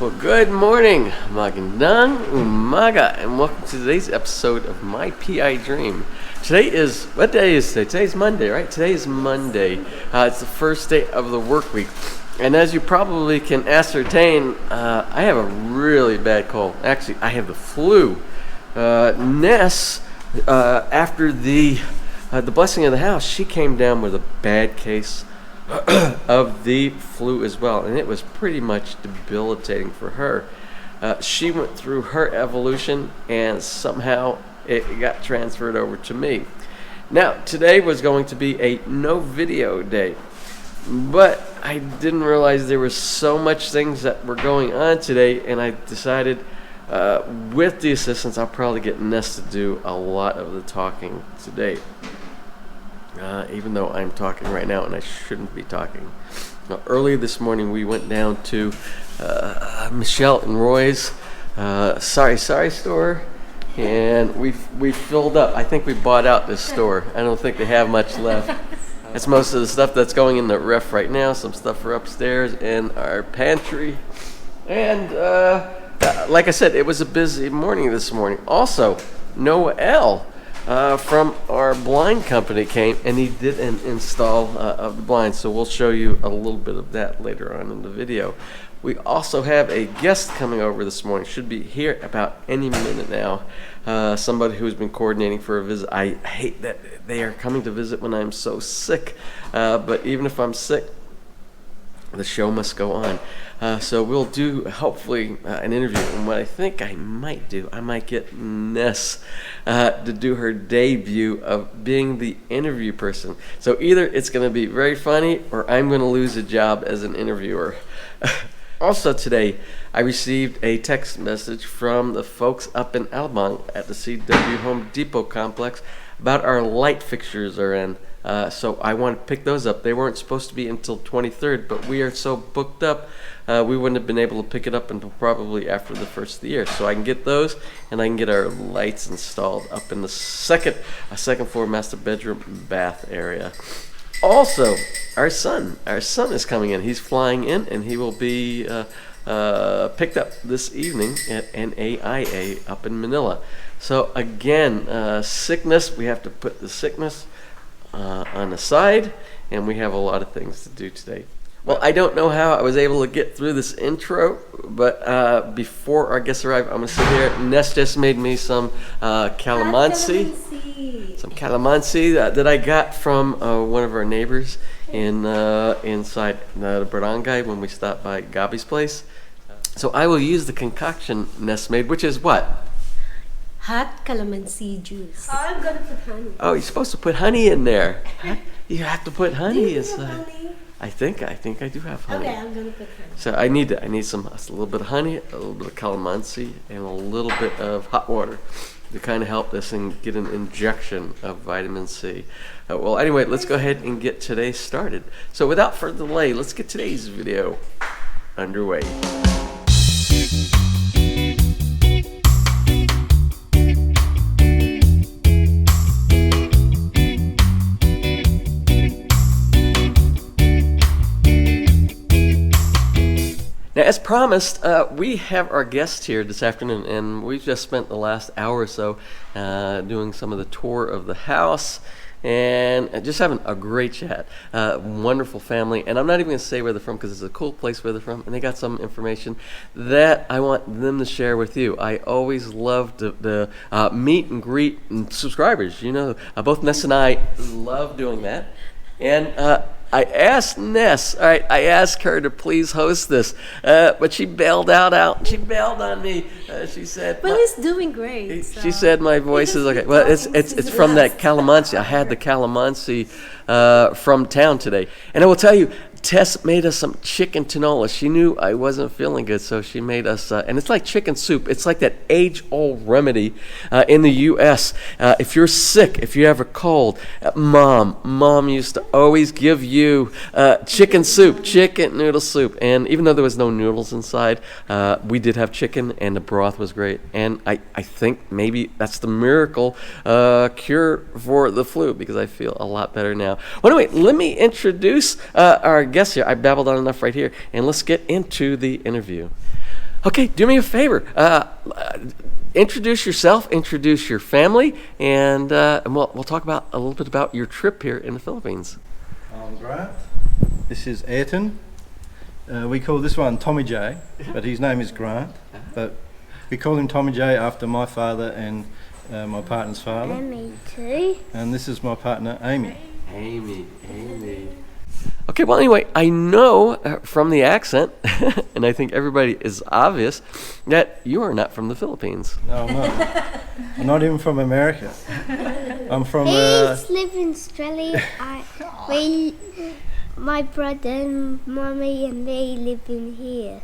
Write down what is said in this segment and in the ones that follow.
Well, good morning, magandang umaga, and welcome to today's episode of My PI Dream. Today is, what day is today? Today's Monday, right? Today is Monday. It's the first day of the work week. And as you probably can ascertain, I have a really bad cold. Actually, I have the flu. Ness, after the blessing of the house, she came down with a bad case of the flu as well, and it was pretty much debilitating for her. She went through her evolution, and somehow it got transferred over to me. Now, today was going to be a no video day, but I didn't realize there was so much things that were going on today, and I decided with the assistance, I'll probably get Ness to do a lot of the talking today. Even though I'm talking right now and I shouldn't be talking. Early this morning we went down to Michelle and Roy's sorry store, and we filled up. I think we bought out this store. I don't think they have much left. That's most of the stuff that's going in the ref right now. Some stuff for upstairs in our pantry. And like I said, it was a busy morning this morning. Also, Noel from our blind company came, and he did an install of the blinds, so we'll show you a little bit of that later on in the video. We also have a guest coming over this morning, should be here about any minute now. Somebody who's been coordinating for a visit. I hate that they are coming to visit when I'm so sick, but even if I'm sick, the show must go on. So we'll do, hopefully, an interview. And what I think I might do, I might get Ness to do her debut of being the interview person. So either it's going to be very funny, or I'm going to lose a job as an interviewer. Also today, I received a text message from the folks up in Alabang at the CW Home Depot complex about our light fixtures are in. So I want to pick those up. They weren't supposed to be until 23rd, but we are so booked up, we wouldn't have been able to pick it up until probably after the first of the year. So I can get those, and I can get our lights installed up in the second floor master bedroom bath area. Also, our son is coming in. He's flying in, and he will be picked up this evening at NAIA up in Manila. So again, sickness, we have to put the sickness on the side, and we have a lot of things to do today. Well, I don't know how I was able to get through this intro, but before our guests arrive, I'm going to sit here. Ness just made me some calamansi. Some calamansi that I got from one of our neighbors inside the barangay when we stopped by Gabi's place. So I will use the concoction Ness made, which is what? Hot calamansi juice. Oh, I'm gonna put honey. Oh, you're supposed to put honey in there. You have to put honey Do you inside. have honey? I think I do have honey. Okay, I'm gonna put honey. So I need a little bit of honey, a little bit of calamansi, and a little bit of hot water to kind of help this and get an injection of vitamin C. Well, anyway, let's go ahead and get today started. So without further delay, let's get today's video underway. Now, as promised, we have our guest here this afternoon, and we've just spent the last hour or so doing some of the tour of the house and just having a great chat. Wonderful family, and I'm not even going to say where they're from because it's a cool place where they're from, and they got some information that I want them to share with you. I always love to meet and greet subscribers. You know, both Ness and I love doing that, and I asked Ness, all right, I asked her to please host this, but she bailed out. She bailed on me. She said, Well, he's doing great. So. She said my voice is okay. Well, it's from that calamansi. I had the calamansi from town today. And I will tell you, Tess made us some chicken tinola. She knew I wasn't feeling good, so she made us, and it's like chicken soup. It's like that age-old remedy in the U.S. If you're sick, if you have a cold, Mom used to always give you chicken soup, chicken noodle soup. And even though there was no noodles inside, we did have chicken, and the broth was great. And I think maybe that's the miracle cure for the flu, because I feel a lot better now. Well, anyway, let me introduce our guest here. I babbled on enough right here, and let's get into the interview. Okay, do me a favor. Introduce yourself, introduce your family, and we'll talk about a little bit about your trip here in the Philippines. I'm Grant. This is Ayrton. We call this one Tommy J, but his name is Grant. But we call him Tommy J after my father and my partner's father. And me too. And this is my partner, Amy. Amy. Okay, well, anyway, I know from the accent, and I think everybody is obvious, that you are not from the Philippines. No, I'm not. I'm not even from America. I'm from... He's live in Australia. My brother and mommy and me live in here.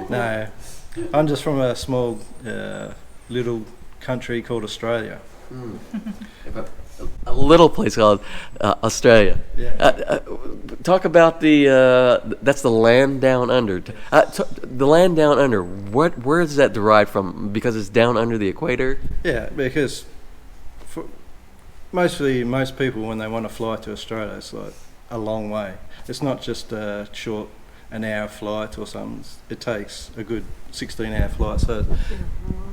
No, I'm just from a small little country called Australia. A little place called Australia. Yeah. Talk about that's the land down under. The land down under, where is that derived from? Because it's down under the equator? Yeah, because most people, when they want to fly to Australia, it's like a long way. It's not just a short an hour flight or something. It takes a good 16-hour flight.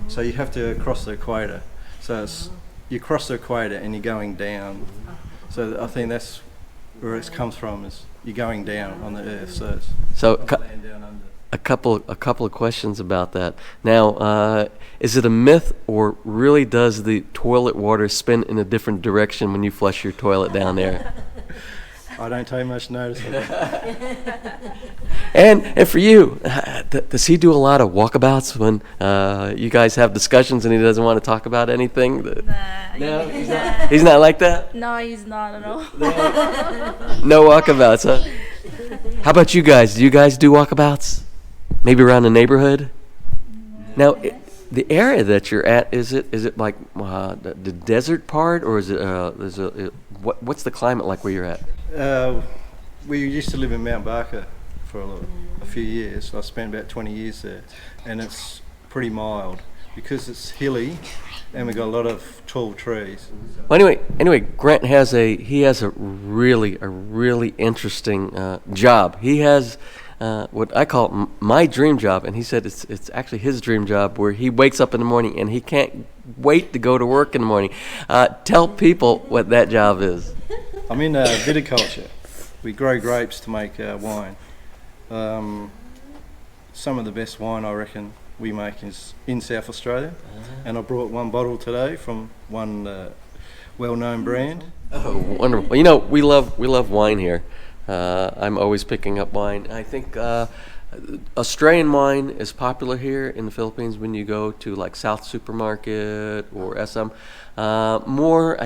So you have to cross the equator. So you cross the equator and you're going down. So I think that's where it comes from, is you're going down on the earth. So land down under. A couple of questions about that. Now, is it a myth, or really does the toilet water spin in a different direction when you flush your toilet down there? I don't take much notice of it. And for you, does he do a lot of walkabouts when you guys have discussions and he doesn't want to talk about anything? No, he's not. He's not like that? No, he's not at all. No walkabouts, huh? How about you guys? Do you guys do walkabouts? Maybe around the neighborhood? Now, the area that you're at, is it like the desert part, or is it what's the climate like where you're at? We used to live in Mount Barker for a few years. I spent about 20 years there, and it's pretty mild because it's hilly, and we've got a lot of tall trees. Well, anyway, Grant has a really interesting job. He has what I call my dream job, and he said it's actually his dream job, where he wakes up in the morning and he can't wait to go to work in the morning. Tell people what that job is. I'm in viticulture. We grow grapes to make wine. Some of the best wine I reckon we make is in South Australia, and I brought one bottle today from one well-known brand. Oh, wonderful! Well, you know, we love wine here. I'm always picking up wine. I think Australian wine is popular here in the Philippines when you go to like South Supermarket or SM. More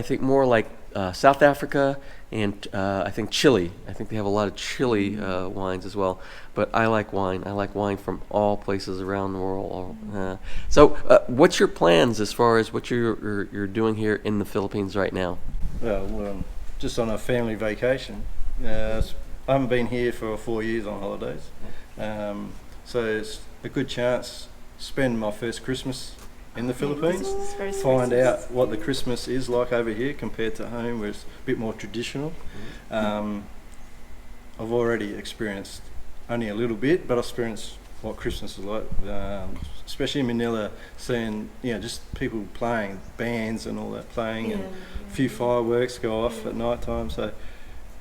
like South Africa and I think Chile. I think they have a lot of Chile wines as well. But I like wine. I like wine from all places around the world. So what's your plans as far as what you're doing here in the Philippines right now? Well, just on a family vacation. I haven't been here for 4 years on holidays, so it's a good chance to spend my first Christmas in the Philippines, find out what the Christmas is like over here compared to home, where it's a bit more traditional. I've already experienced only a little bit, but I've experienced what Christmas is like, especially in Manila, seeing just people playing, bands and all that playing, and a few fireworks go off at night time. So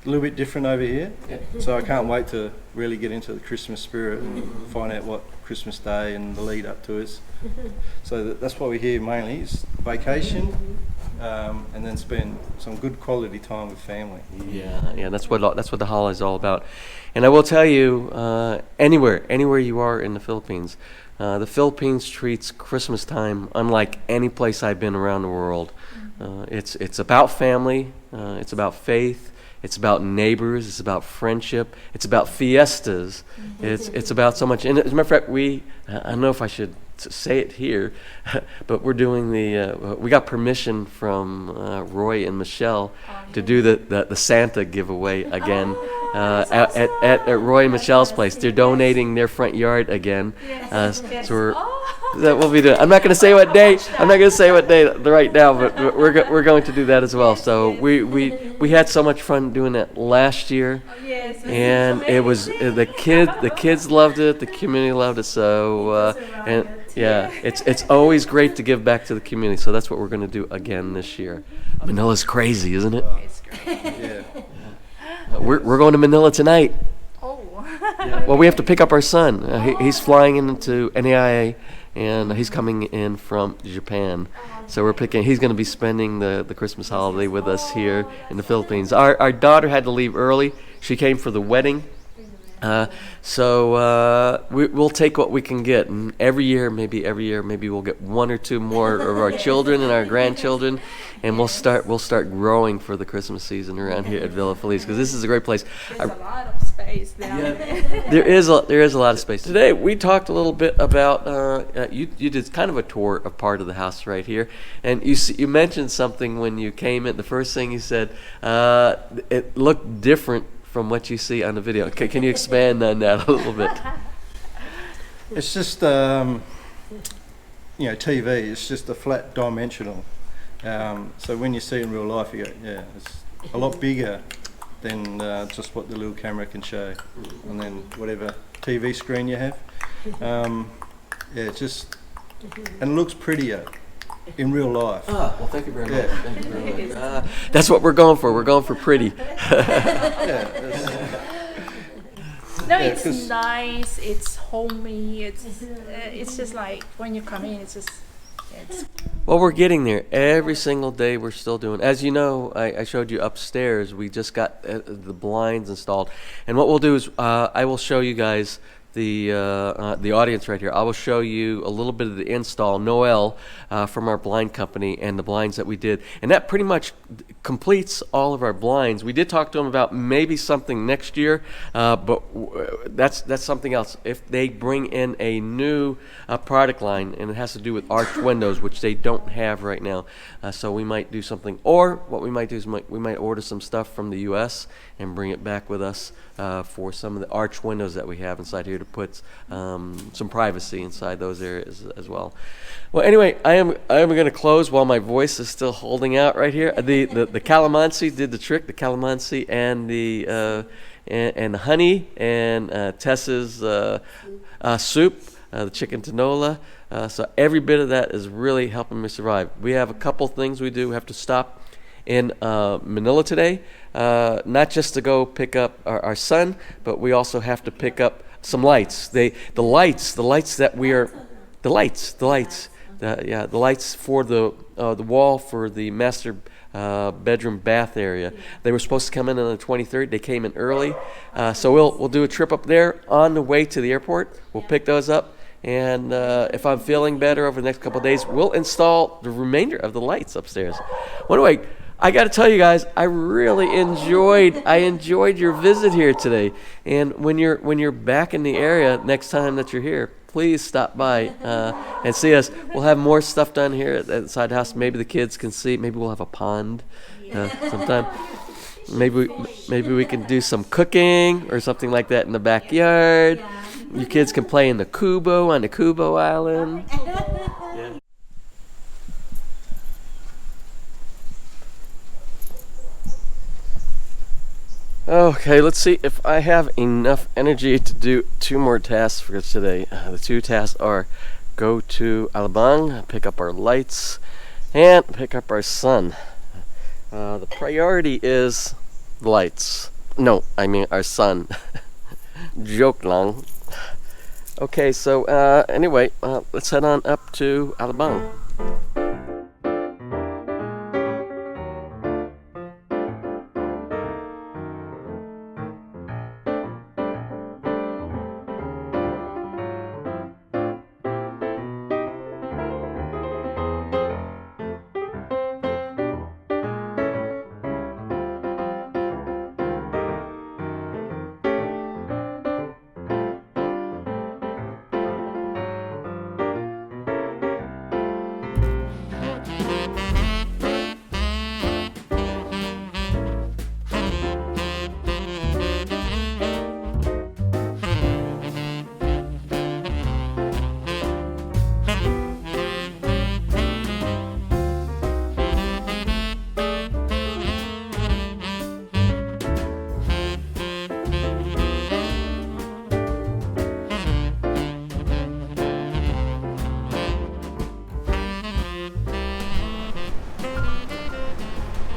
a little bit different over here, so I can't wait to really get into the Christmas spirit and find out what Christmas Day and the lead up to is. So that's why we're here mainly, is vacation, and then spend some good quality time with family. Yeah, that's what the holiday is all about. And I will tell you, anywhere you are in the Philippines treats Christmas time unlike any place I've been around the world. It's about family, it's about faith. It's about neighbors. It's about friendship. It's about fiestas. It's about so much. And as a matter of fact, I don't know if I should say it here, but we're doing we got permission from Roy and Michelle to do the Santa giveaway again at Roy and Michelle's place. They're donating their front yard again. So that we'll be doing. I'm not going to say what day. I'm not going to say what day right now, but we're going to do that as well. So we had so much fun doing that last year, and it was the kids loved it, the community loved it. So and yeah, it's always great to give back to the community. So that's what we're going to do again this year. Manila's crazy, isn't it? It's great. Yeah. We're going to Manila tonight. Oh. Well, we have to pick up our son. He's flying into NAIA, and he's coming in from Japan. So we're picking. He's going to be spending the Christmas holiday with us here in the Philippines. Our daughter had to leave early. She came for the wedding. So we'll take what we can get, and every year, maybe we'll get one or two more of our children and our grandchildren, and we'll start growing for the Christmas season around here at Villa Feliz, because this is a great place. There's a lot of space down there. There is a lot of space. Today we talked a little bit about you did kind of a tour of part of the house right here, and you mentioned something when you came in. The first thing you said, it looked different from what you see on the video. Can you expand on that a little bit? It's just TV. It's just a flat dimensional. So when you see it in real life, you go, yeah, it's a lot bigger than just what the little camera can show, and then whatever TV screen you have. It just and it looks prettier in real life. Well, thank you very much. Yeah. Thank you very much. That's what we're going for. We're going for pretty. No, Yeah, it's 'cause- nice. It's homey. It's just like when you come in, it's. Well, we're getting there. Every single day we're still doing. As you know, I showed you upstairs. We just got the blinds installed. And what we'll do is I will show you guys the audience right here. I will show you a little bit of the install, Noel, from our blind company, and the blinds that we did. And that pretty much completes all of our blinds. We did talk to him about maybe something next year, but that's something else. If they bring in a new product line, and it has to do with arch windows, which they don't have right now, so we might do something. Or what we might do is we might order some stuff from the U.S. and bring it back with us for some of the arch windows that we have inside here to put some privacy inside those areas as well. Well, anyway, I am going to close while my voice is still holding out right here. The calamansi did the trick. The calamansi and the honey and Tessa's soup, the chicken tinola. So every bit of that is really helping me survive. We have a couple things we do. We have to stop in Manila today, not just to go pick up our son, but we also have to pick up some lights. The lights for the wall for the master bedroom bath area. They were supposed to come in on the 23rd. They came in early, so we'll do a trip up there on the way to the airport. We'll pick those up, and if I'm feeling better over the next couple of days, we'll install the remainder of the lights upstairs. Anyway, I got to tell you guys, I really enjoyed your visit here today. And when you're back in the area next time that you're here, please stop by and see us. We'll have more stuff done here at the side house. Maybe the kids can see. Maybe we'll have a pond sometime. Maybe we can do some cooking or something like that in the backyard. You kids can play in the Kubo on the Kubo Island. Yeah. Okay, let's see if I have enough energy to do 2 more tasks for today. The 2 tasks are go to Alabang, pick up our lights, and pick up our son. The priority is the lights. No, I mean our son. Joke lang. Okay, so anyway, let's head on up to Alabang.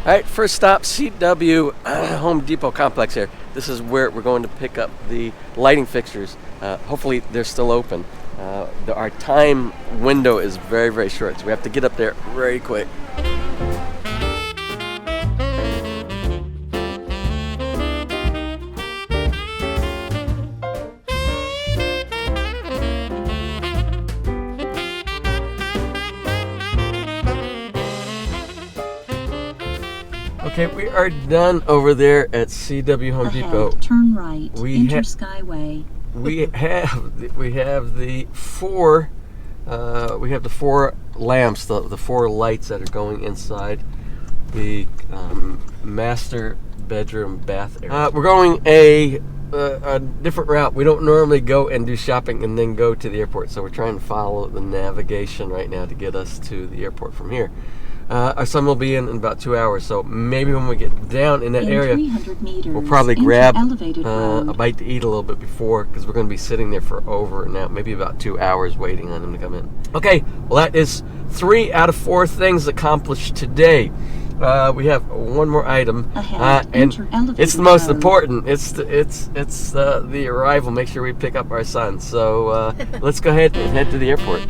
All right, first stop, CW Home Depot complex here. This is where we're going to pick up the lighting fixtures. Hopefully they're still open. Our time window is very, very short, so we have to get up there very quick. Okay, we are done over there at CW Home Depot. Turn right. Enter have Skyway. we have the four lamps, the four lights that are going inside the master bedroom bath area. We're going a different route. We don't normally go and do shopping and then go to the airport, so we're trying to follow the navigation right now to get us to the airport from here. Our son will be in about 2 hours, so maybe when we get down in that area, 300 meters, we'll probably grab elevated road. a bite to eat a little bit before, because we're going to be sitting there for over now, maybe about 2 hours waiting on him to come in. Okay, well that is 3 out of 4 things accomplished today. We have one more item, Ahead, and enter elevated it's the most road. important. It's the arrival. Make sure we pick up our son. So let's go ahead and head to the airport.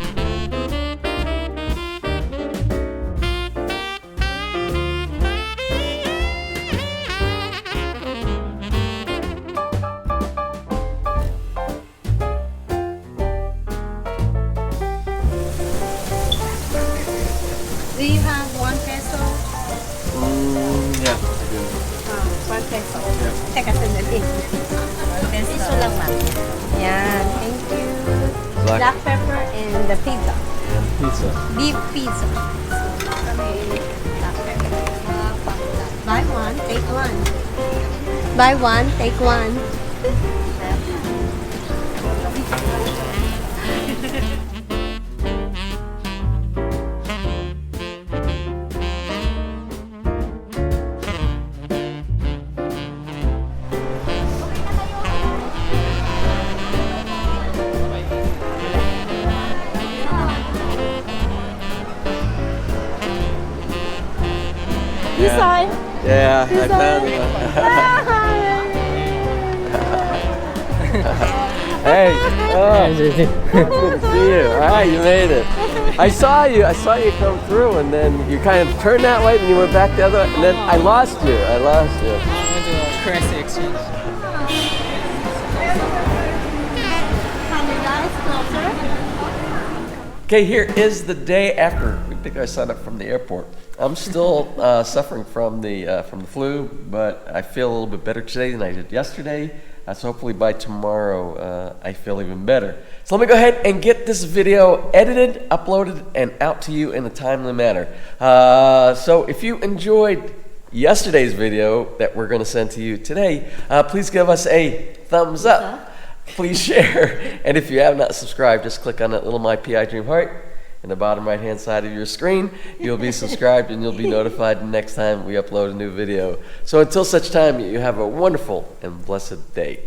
Do you have 1 peso? Yeah. 1 peso. Teka, sandali. 1 peso lang ba? Yan, thank you. Black pepper and the pizza. And pizza. Beef pizza. Black pepper. Buy 1, take 1. Buy 1, take 1. Yeah, I found it. Hey, good to see you. All right, you made it. I saw you come through, and then you kind of turned that way, and you went back the other way, and then I lost you. I went to a currency exchange. Okay, here is the day after we picked our son up from the airport. I'm still suffering from the flu, but I feel a little bit better today than I did yesterday. So hopefully by tomorrow I feel even better. So let me go ahead and get this video edited, uploaded, and out to you in a timely manner. So if you enjoyed yesterday's video that we're going to send to you today, please give us a thumbs up. Please share, and if you have not subscribed, just click on that little My PI Dream heart in the bottom right hand side of your screen. You'll be subscribed and you'll be notified the next time we upload a new video. So until such time, you have a wonderful and blessed day.